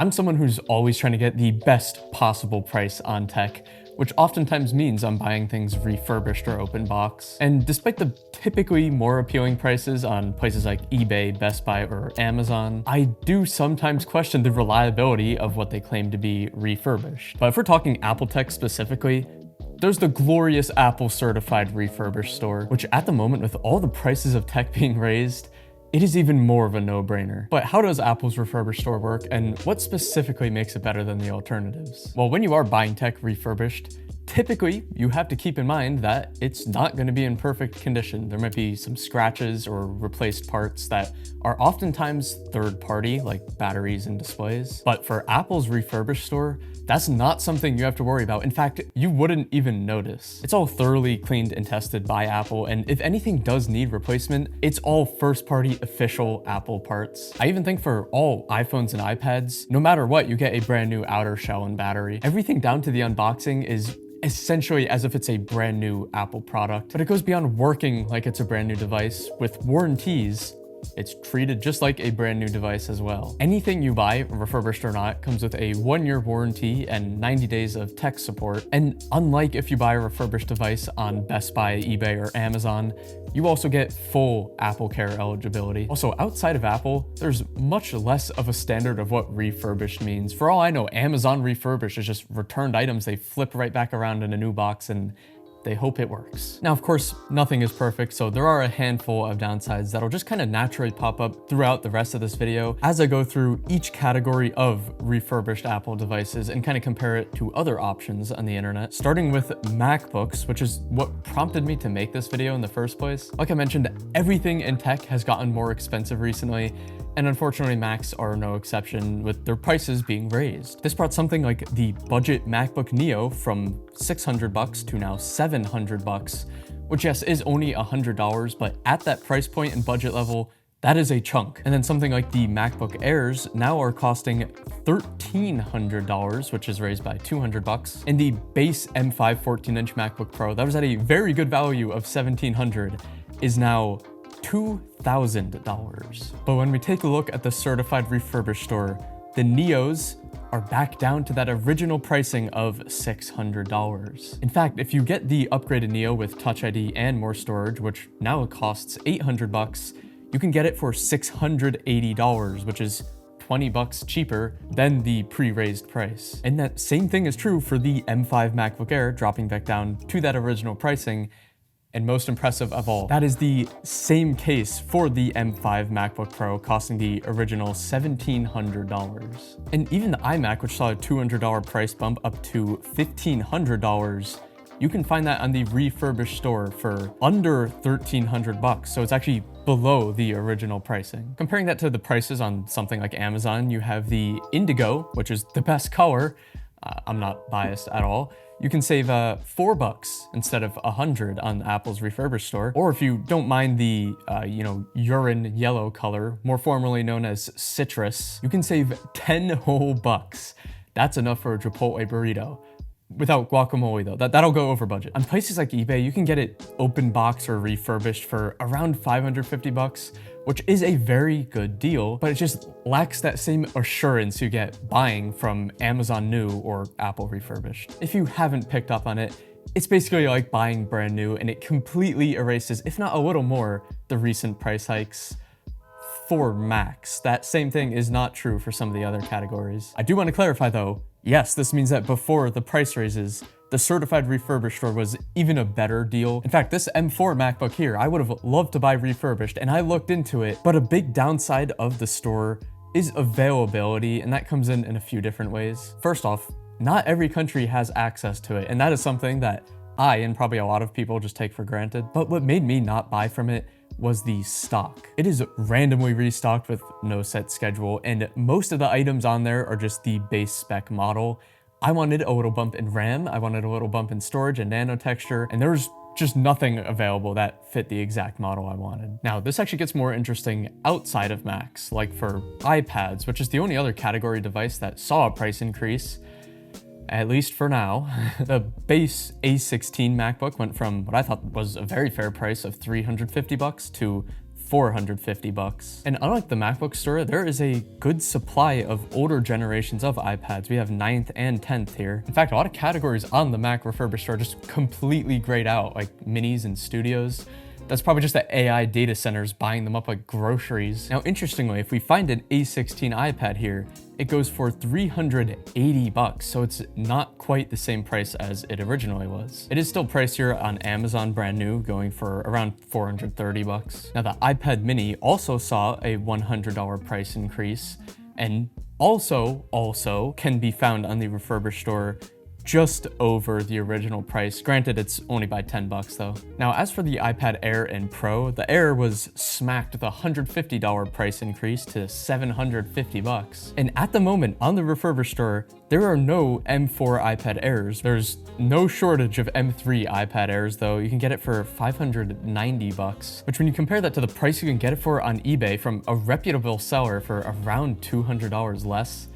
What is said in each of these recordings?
I'm someone who's always trying to get the best possible price on tech, which oftentimes means I'm buying things refurbished or open box. And despite the typically more appealing prices on places like eBay, Best Buy, or Amazon, I do sometimes question the reliability of what they claim to be refurbished. But if we're talking Apple tech specifically, there's the glorious Apple Certified Refurbished store, which at the moment, with all the prices of tech being raised, it is even more of a no-brainer. But how does Apple's refurbished store work, and what specifically makes it better than the alternatives? Well, when you are buying tech refurbished, typically you have to keep in mind that it's not going to be in perfect condition. There might be some scratches or replaced parts that are oftentimes third-party, like batteries and displays. But for Apple's refurbished store, that's not something you have to worry about. In fact, you wouldn't even notice. It's all thoroughly cleaned and tested by Apple, and if anything does need replacement, it's all first-party official Apple parts. I even think for all iPhones and iPads, no matter what, you get a brand new outer shell and battery. Everything down to the unboxing is essentially as if it's a brand new Apple product, but it goes beyond working like it's a brand new device. With warranties, it's treated just like a brand new device as well. Anything you buy, refurbished or not, comes with a 1-year warranty and 90 days of tech support. And unlike if you buy a refurbished device on Best Buy, eBay, or Amazon, you also get full Apple Care eligibility. Also, outside of Apple, there's much less of a standard of what refurbished means. For all I know, Amazon refurbished is just returned items they flip right back around in a new box and they hope it works. Now, of course, nothing is perfect, so there are a handful of downsides that'll just kind of naturally pop up throughout the rest of this video as I go through each category of refurbished Apple devices and kind of compare it to other options on the internet, starting with MacBooks, which is what prompted me to make this video in the first place. Like I mentioned, everything in tech has gotten more expensive recently, and unfortunately Macs are no exception, with their prices being raised. This brought something like the budget MacBook Neo from $600 to now $700, which yes, is only $100, but at that price point and budget level, that is a chunk. And then something like the MacBook Airs now are costing $1,300, which is raised by $200. And the base M5 14-inch MacBook Pro, that was at a very good value of $1,700, is now $2,000. But when we take a look at the certified refurbished store, the Neos are back down to that original pricing of $600. In fact, if you get the upgraded Neo with Touch ID and more storage, which now costs $800, you can get it for $680, which is $20 cheaper than the pre-raised price. And that same thing is true for the M5 MacBook Air, dropping back down to that original pricing. And most impressive of all, that is the same case for the M5 MacBook Pro, costing the original $1,700. And even the iMac, which saw a $200 price bump up to $1,500, you can find that on the refurbished store for under $1,300, so it's actually below the original pricing. Comparing that to the prices on something like Amazon, you have the Indigo, which is the best color. I'm not biased at all. You can save $4 instead of $100 on Apple's refurbished store. Or if you don't mind the, urine yellow color, more formally known as citrus, you can save 10 whole bucks. That's enough for a Chipotle burrito. Without guacamole though, that'll go over budget. On places like eBay, you can get it open box or refurbished for around $550, which is a very good deal, but it just lacks that same assurance you get buying from Amazon new or Apple refurbished. If you haven't picked up on it, it's basically like buying brand new, and it completely erases, if not a little more, the recent price hikes for Macs. That same thing is not true for some of the other categories. I do want to clarify though, yes, this means that before the price raises, the certified refurbished store was even a better deal. In fact, this M4 MacBook here, I would have loved to buy refurbished, and I looked into it, but a big downside of the store is availability, and that comes in a few different ways. First off, not every country has access to it, and that is something that I, and probably a lot of people, just take for granted. But what made me not buy from it was the stock. It is randomly restocked with no set schedule, and most of the items on there are just the base spec model. I wanted a little bump in RAM, I wanted a little bump in storage and nano texture, and there was just nothing available that fit the exact model I wanted. Now, this actually gets more interesting outside of Macs, like for iPads, which is the only other category device that saw a price increase, at least for now. The base A16 MacBook went from what I thought was a very fair price of $350 to 450 bucks. And unlike the MacBook store, there is a good supply of older generations of iPads. We have 9th and 10th here. In fact, a lot of categories on the Mac refurbished store just completely grayed out, like minis and studios. That's probably just the AI data centers buying them up like groceries. Now, interestingly, if we find an A16 iPad here, it goes for 380 bucks, so it's not quite the same price as it originally was. It is still pricier on Amazon brand new, going for around 430 bucks. Now, the iPad mini also saw a $100 price increase, and also can be found on the refurbished store just over the original price. Granted, it's only by 10 bucks though. Now, as for the iPad Air and Pro, the Air was smacked with a $150 price increase to 750 bucks. And at the moment on the refurbished store, there are no M4 iPad Airs. There's no shortage of M3 iPad Airs though. You can get it for 590 bucks, which when you compare that to the price you can get it for on eBay from a reputable seller for around $200 less,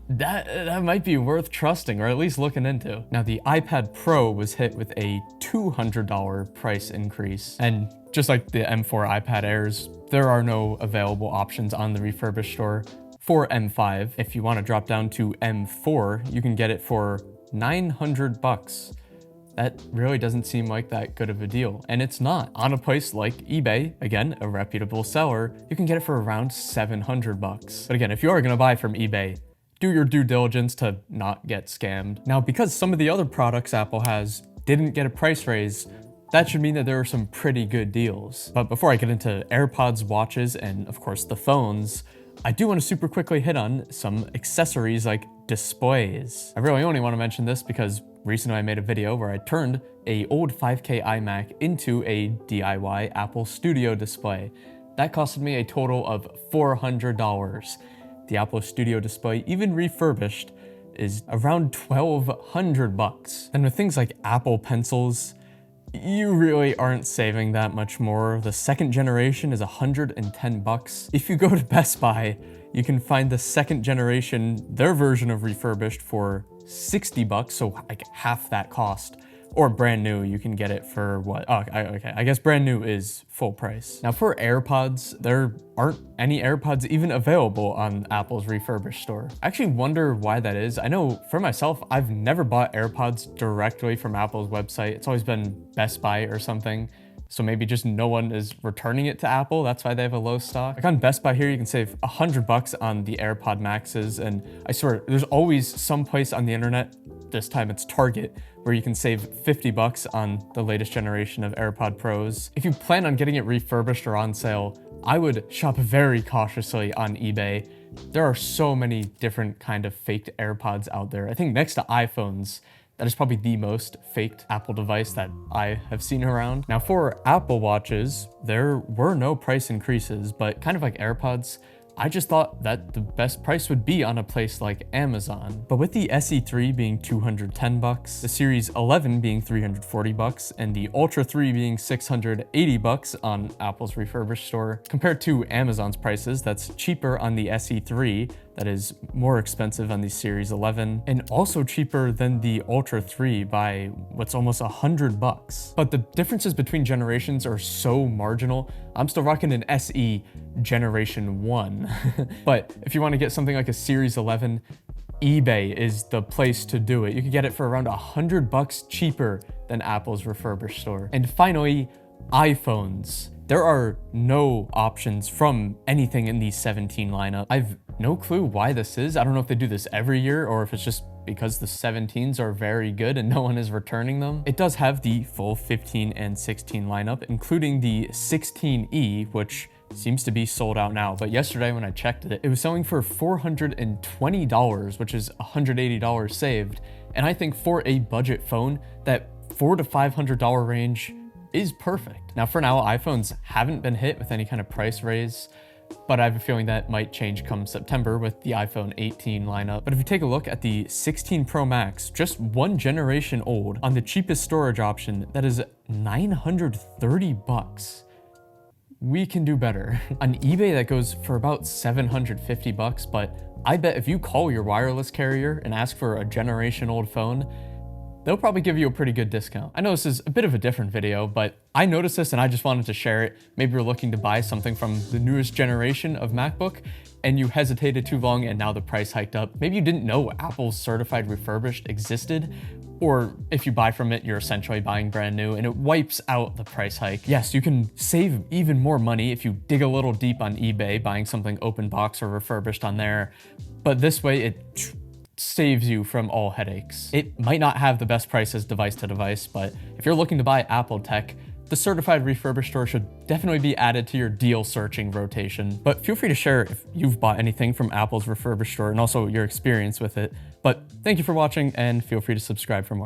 that might be worth trusting, or at least looking into. Now, the iPad Pro was hit with a $200 price increase. And just like the M4 iPad Airs, there are no available options on the refurbished store for M5. If you want to drop down to M4, you can get it for 900 bucks. That really doesn't seem like that good of a deal. And it's not. On a place like eBay, again, a reputable seller, you can get it for around 700 bucks. But again, if you are going to buy from eBay, do your due diligence to not get scammed. Now, because some of the other products Apple has didn't get a price raise, that should mean that there are some pretty good deals. But before I get into AirPods, watches, and of course the phones, I do want to super quickly hit on some accessories like displays. I really only want to mention this because recently I made a video where I turned a old 5K iMac into a DIY Apple Studio display. That costed me a total of $400. The Apple Studio display, even refurbished, is around 1,200 bucks. And with things like Apple Pencils, you really aren't saving that much more. The second generation is 110 bucks. If you go to Best Buy, you can find the second generation, their version of refurbished, for 60 bucks, so like half that cost. Or brand new, you can get it for what? Oh, okay, I guess brand new is full price. Now for AirPods, there aren't any AirPods even available on Apple's refurbished store. I actually wonder why that is. I know for myself, I've never bought AirPods directly from Apple's website. It's always been Best Buy or something. So maybe just no one is returning it to Apple. That's why they have a low stock. Like on Best Buy here, you can save 100 bucks on the AirPod Maxes. And I swear, there's always some place on the internet, this time it's Target, where you can save 50 bucks on the latest generation of AirPod Pros. If you plan on getting it refurbished or on sale, I would shop very cautiously on eBay. There are so many different kind of faked AirPods out there. I think next to iPhones, that is probably the most faked Apple device that I have seen around. Now for Apple Watches, there were no price increases, but kind of like AirPods, I just thought that the best price would be on a place like Amazon. But with the SE3 being 210 bucks, the Series 11 being 340 bucks, and the Ultra 3 being 680 bucks on Apple's refurbished store, compared to Amazon's prices, that's cheaper on the SE3, that is more expensive on the Series 11, and also cheaper than the Ultra 3 by what's almost 100 bucks. But the differences between generations are so marginal. I'm still rocking an SE Generation 1. But if you want to get something like a Series 11, eBay is the place to do it. You can get it for around 100 bucks cheaper than Apple's refurbished store. And finally, iPhones. There are no options from anything in the 17 lineup. I've no clue why this is. I don't know if they do this every year or if it's just because the 17s are very good and no one is returning them. It does have the full 15 and 16 lineup, including the 16E, which seems to be sold out now. But yesterday when I checked it, it was selling for $420, which is $180 saved. And I think for a budget phone, that $400 to $500 range is perfect. Now for now, iPhones haven't been hit with any kind of price raise, but I have a feeling that might change come September with the iPhone 18 lineup. But if you take a look at the 16 Pro Max, just one generation old, on the cheapest storage option, that is 930 bucks. We can do better. On eBay, that goes for about 750 bucks, but I bet if you call your wireless carrier and ask for a generation old phone, they'll probably give you a pretty good discount. I know this is a bit of a different video, but I noticed this and I just wanted to share it. Maybe you're looking to buy something from the newest generation of MacBook and you hesitated too long and now the price hiked up. Maybe you didn't know Apple's Certified Refurbished existed, or if you buy from it, you're essentially buying brand new and it wipes out the price hike. Yes, you can save even more money if you dig a little deep on eBay, buying something open box or refurbished on there, but this way it saves you from all headaches. It might not have the best prices device to device, but if you're looking to buy Apple tech, the Certified Refurbished store should definitely be added to your deal searching rotation. But feel free to share if you've bought anything from Apple's refurbished store and also your experience with it. But thank you for watching and feel free to subscribe for more.